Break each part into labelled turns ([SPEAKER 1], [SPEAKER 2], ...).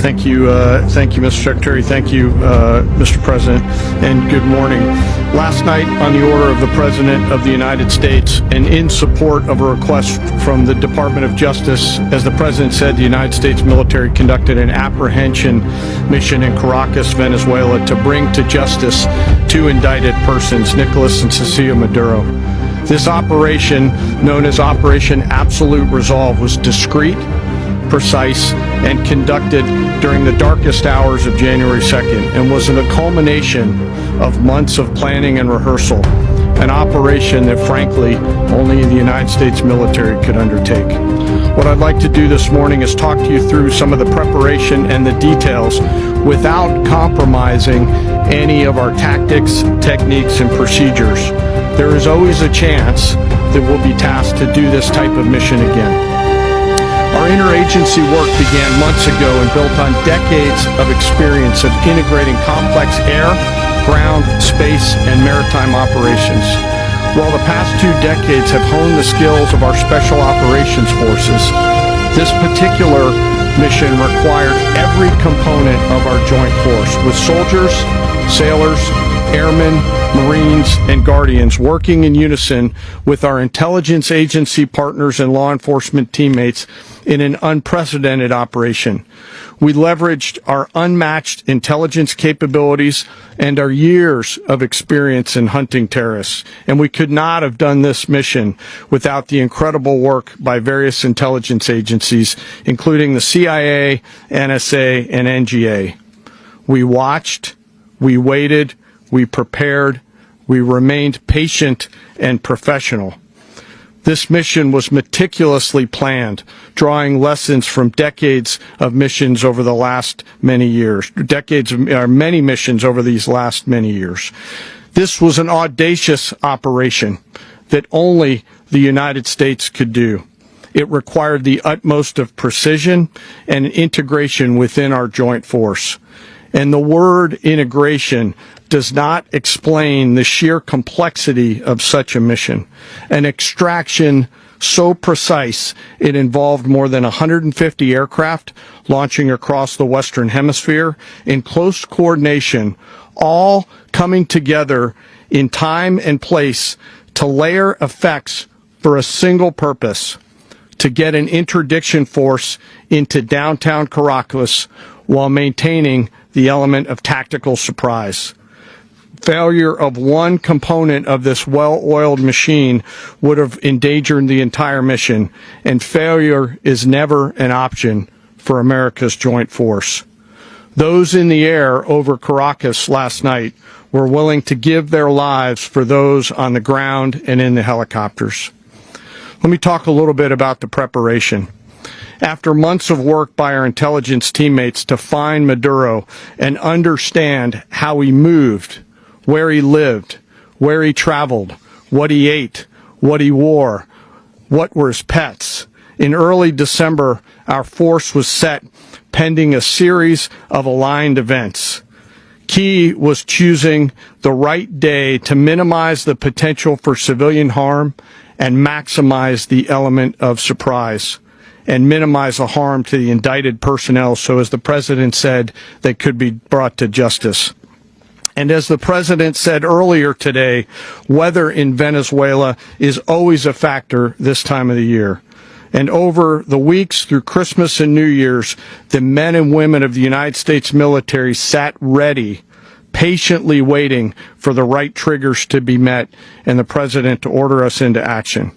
[SPEAKER 1] Thank you, Mr. Secretary. Thank you, Mr. President, and good morning. Last night, on the order of the President of the United States and in support of a request from the Department of Justice, as the President said, the United States military conducted an apprehension mission in Caracas, Venezuela, to bring to justice two indicted persons, Nicolas and Cecilia Maduro. This operation, known as Operation Absolute Resolve, was discreet, precise, and conducted during the darkest hours of January 2nd and was a culmination of months of planning and rehearsal, an operation that frankly only the United States military could undertake. What I'd like to do this morning is talk to you through some of the preparation and the details without compromising any of our tactics, techniques, and procedures. There is always a chance that we'll be tasked to do this type of mission again. Our interagency work began months ago and built on decades of experience of integrating complex air, ground, space, and maritime operations. While the past 2 decades have honed the skills of our special operations forces, this particular mission required every component of our joint force, with soldiers, sailors, airmen, Marines, and Guardians working in unison with our intelligence agency partners and law enforcement teammates in an unprecedented operation. We leveraged our unmatched intelligence capabilities and our years of experience in hunting terrorists, and we could not have done this mission without the incredible work by various intelligence agencies, including the CIA, NSA, and NGA. We watched, we waited, we prepared, we remained patient and professional. This mission was meticulously planned, drawing lessons from decades of missions over the last many years, many missions over these last many years. This was an audacious operation that only the United States could do. It required the utmost of precision and integration within our joint force. And the word integration does not explain the sheer complexity of such a mission. An extraction so precise it involved more than 150 aircraft launching across the Western Hemisphere in close coordination, all coming together in time and place to layer effects for a single purpose: to get an interdiction force into downtown Caracas while maintaining the element of tactical surprise. Failure of one component of this well-oiled machine would have endangered the entire mission, and failure is never an option for America's joint force. Those in the air over Caracas last night were willing to give their lives for those on the ground and in the helicopters. Let me talk a little bit about the preparation. After months of work by our intelligence teammates to find Maduro and understand how he moved, where he lived, where he traveled, what he ate, what he wore, what were his pets, in early December, our force was set pending a series of aligned events. Key was choosing the right day to minimize the potential for civilian harm and maximize the element of surprise, and minimize the harm to the indicted personnel so, as the President said, they could be brought to justice. And as the President said earlier today, weather in Venezuela is always a factor this time of the year. And over the weeks through Christmas and New Year's, the men and women of the United States military sat ready, patiently waiting for the right triggers to be met and the President to order us into action.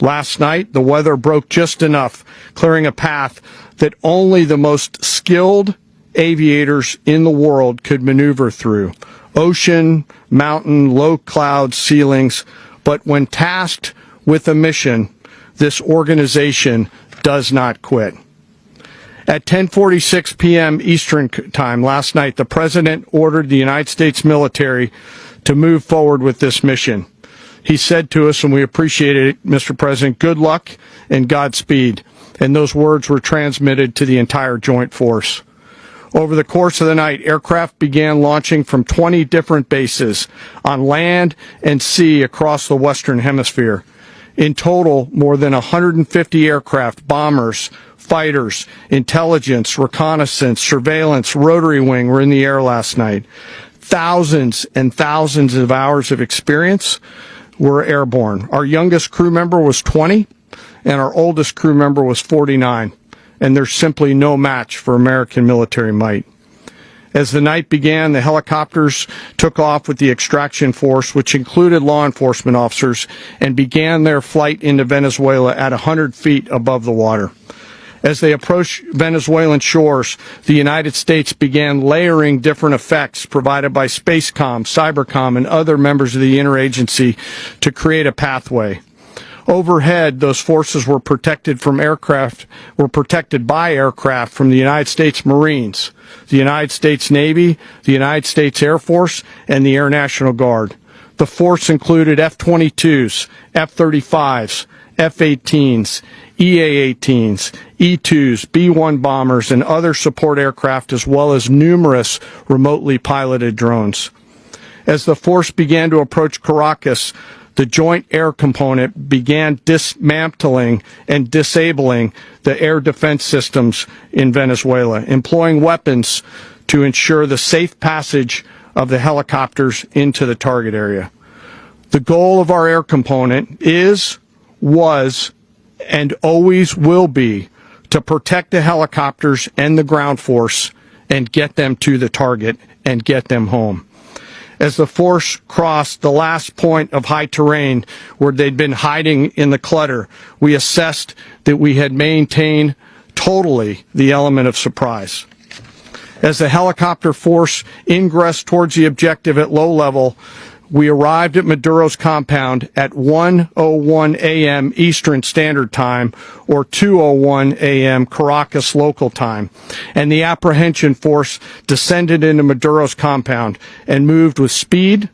[SPEAKER 1] Last night, the weather broke just enough, clearing a path that only the most skilled aviators in the world could maneuver through. Ocean, mountain, low cloud ceilings. But when tasked with a mission, this organization does not quit. At 10:46 p.m. Eastern Time last night, the President ordered the United States military to move forward with this mission. He said to us, and we appreciated it, Mr. President, good luck and Godspeed. And those words were transmitted to the entire joint force. Over the course of the night, aircraft began launching from 20 different bases on land and sea across the Western Hemisphere. In total, more than 150 aircraft, bombers, fighters, intelligence, reconnaissance, surveillance, rotary wing were in the air last night. Thousands and thousands of hours of experience were airborne. Our youngest crew member was 20, and our oldest crew member was 49, and there's simply no match for American military might. As the night began, the helicopters took off with the extraction force, which included law enforcement officers, and began their flight into Venezuela at 100 feet above the water. As they approached Venezuelan shores, the United States began layering different effects provided by Spacecom, Cybercom, and other members of the interagency to create a pathway. Overhead, those forces were protected by aircraft from the United States Marines, the United States Navy, the United States Air Force, and the Air National Guard. The force included F-22s, F-35s, F-18s, EA-18s, E-2s, B-1 bombers, and other support aircraft, as well as numerous remotely piloted drones. As the force began to approach Caracas, the Joint Air Component began dismantling and disabling the air defense systems in Venezuela, employing weapons to ensure the safe passage of the helicopters into the target area. The goal of our air component was, and always will be to protect the helicopters and the ground force and get them to the target and get them home. As the force crossed the last point of high terrain where they'd been hiding in the clutter, we assessed that we had maintained totally the element of surprise. As the helicopter force ingressed towards the objective at low level, we arrived at Maduro's compound at 1:01 a.m. Eastern Standard Time, or 2:01 a.m. Caracas local time, and the apprehension force descended into Maduro's compound and moved with speed,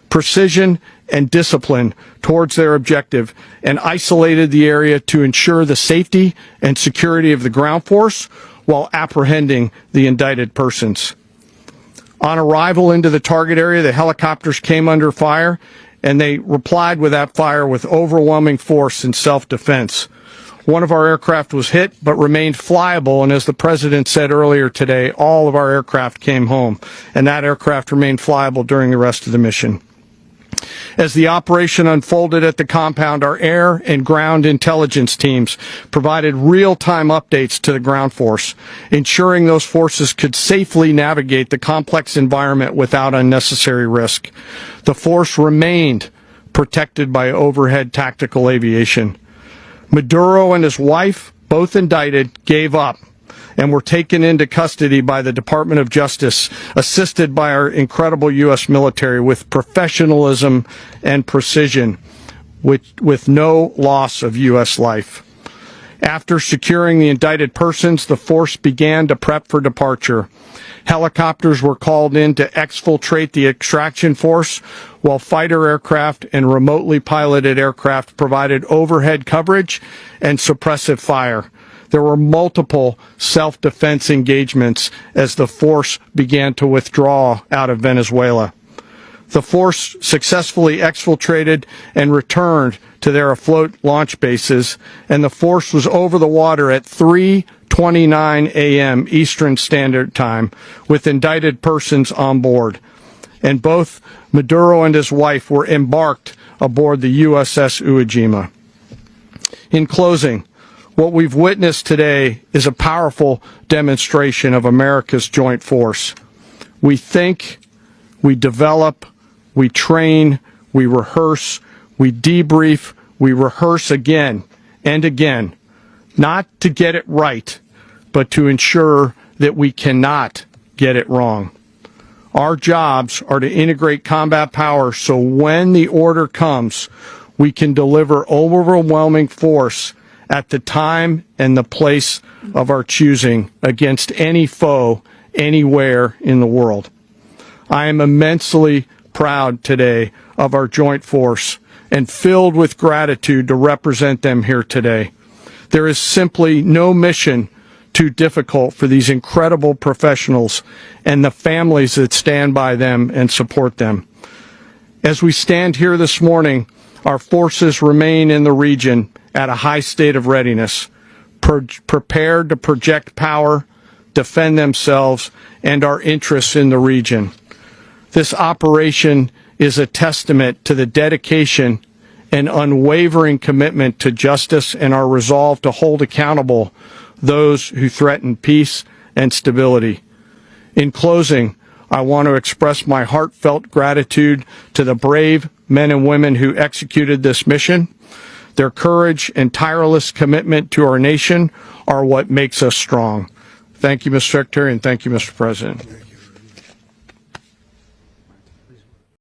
[SPEAKER 1] precision, and discipline towards their objective, and isolated the area to ensure the safety and security of the ground force while apprehending the indicted persons. On arrival into the target area, the helicopters came under fire, and they replied with that fire with overwhelming force in self-defense. One of our aircraft was hit, but remained flyable, and as the President said earlier today, all of our aircraft came home, and that aircraft remained flyable during the rest of the mission. As the operation unfolded at the compound, our air and ground intelligence teams provided real-time updates to the ground force, ensuring those forces could safely navigate the complex environment without unnecessary risk. The force remained protected by overhead tactical aviation. Maduro and his wife, both indicted, gave up and were taken into custody by the Department of Justice, assisted by our incredible U.S. military with professionalism and precision, with no loss of U.S. life. After securing the indicted persons, the force began to prep for departure. Helicopters were called in to exfiltrate the extraction force, while fighter aircraft and remotely piloted aircraft provided overhead coverage and suppressive fire. There were multiple self-defense engagements as the force began to withdraw out of Venezuela. The force successfully exfiltrated and returned to their afloat launch bases, and the force was over the water at 3:29 a.m. Eastern Standard Time with indicted persons on board. And both Maduro and his wife were embarked aboard the USS Iwo Jima. In closing, what we've witnessed today is a powerful demonstration of America's joint force. We think, we develop, we train, we rehearse, we debrief, we rehearse again and again, not to get it right, but to ensure that we cannot get it wrong. Our jobs are to integrate combat power so when the order comes, we can deliver overwhelming force at the time and the place of our choosing against any foe anywhere in the world. I am immensely proud today of our joint force and filled with gratitude to represent them here today. There is simply no mission too difficult for these incredible professionals and the families that stand by them and support them. As we stand here this morning, Our forces remain in the region at a high state of readiness, prepared to project power, defend themselves, and our interests in the region. This operation is a testament to the dedication and unwavering commitment to justice and our resolve to hold accountable those who threaten peace and stability. In closing, I want to express my heartfelt gratitude to the brave men and women who executed this mission. Their courage and tireless commitment to our nation are what makes us strong. Thank you, Mr. Secretary, and thank you, Mr. President.